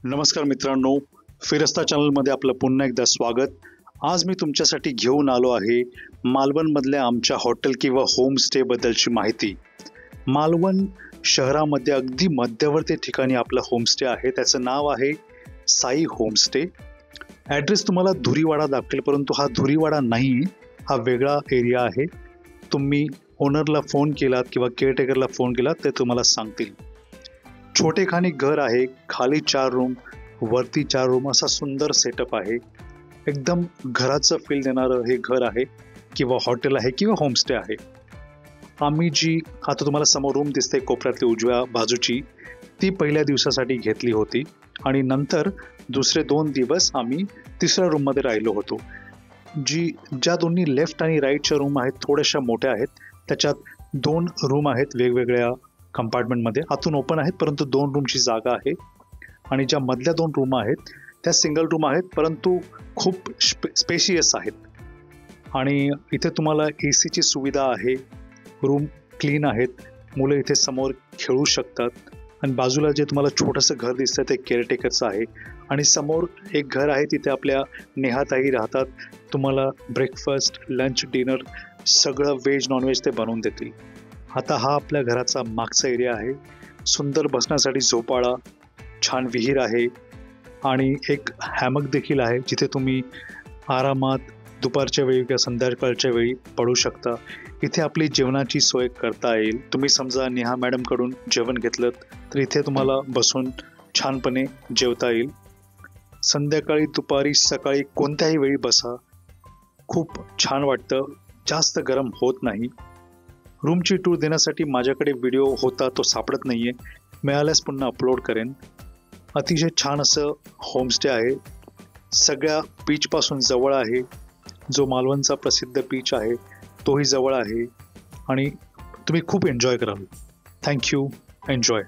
नमस्कार मित्रांनो, फिरस्ता चॅनलमध्ये आपलं पुन्हा एकदा स्वागत. आज मी तुमच्यासाठी घेऊन आलो आहे मालवणमधल्या आमच्या हॉटेल किंवा होमस्टेबद्दलची माहिती. मालवण शहरामध्ये अगदी मध्यवर्ती ठिकाणी आपलं होमस्टे आहे. त्याचं नाव आहे साई होमस्टे. ॲड्रेस तुम्हाला धुरीवाडा दाखवेल, परंतु हा धुरीवाडा नाही, हा वेगळा एरिया आहे. तुम्ही ओनरला फोन केलात किंवा केअरटेकरला फोन केलात ते तुम्हाला सांगतील. छोटेखानी घर आहे, खाली 4 रूम, वरती 4 रूम, असा सुंदर सेटअप आहे. एकदम घराचं फील देणारं हे घर आहे किंवा हॉटेल आहे किंवा होमस्टे आहे. आम्ही जी आता तुम्हाला समोर रूम दिसते कोपऱ्यातली उजव्या बाजूची, ती पहिल्या दिवसासाठी घेतली होती आणि नंतर दुसरे 2 दिवस आम्ही तिसऱ्या रूममध्ये राहिलो होतो. ज्या दोन्ही लेफ्ट आणि राईटच्या रूम आहेत थोड्याशा मोठ्या आहेत. त्याच्यात 2 रूम आहेत वेगवेगळ्या कंपार्टमेंटमध्ये, आतून ओपन आहेत परंतु 2 रूमची जागा आहे. आणि ज्या मधल्या 2 रूम आहेत त्या सिंगल रूम आहेत परंतु खूप स्पेशियस आहेत. आणि इथे तुम्हाला AC ची सुविधा आहे. रूम क्लीन आहेत. मुलं इथे समोर खेळू शकतात. आणि बाजूला जे तुम्हाला छोटंसं घर दिसतं ते केअरटेकरचं आहे. आणि समोर एक घर आहे, तिथे आपल्या नेहाताई राहतात. तुम्हाला ब्रेकफास्ट, लंच, डिनर सगळं व्हेज नॉनव्हेज ते बनवून देतील. आता हा आपल्या घराचा मागचा एरिया आहे. सुंदर बसण्यासाठी झोपाळा, छान विहीर आहे आणि एक हॅमक देखील आहे, जिथे तुम्ही आरामात दुपारच्या वेळी किंवा संध्याकाळच्या वेळी पडू शकता. इथे आपली जेवणाची सोय करता येईल. तुम्ही समजा नेहा मॅडमकडून जेवण घेतलं तर इथे तुम्हाला बसून छानपणे जेवता येईल. संध्याकाळी, दुपारी, सकाळी कोणत्याही वेळी बसा, खूप छान वाटतं. जास्त गरम होत नाही. रूमची टूर देण्यासाठी माझ्याकडे व्हिडिओ होता, तो सापडत नाही आहे. मिळाल्यास पुन्हा अपलोड करेन. अतिशय छान असं होमस्टे आहे. सगळ्या बीचपासून जवळ आहे. जो मालवणचा प्रसिद्ध बीच आहे तोही जवळ आहे आणि तुम्ही खूप एन्जॉय कराल. थँक्यू. एन्जॉय.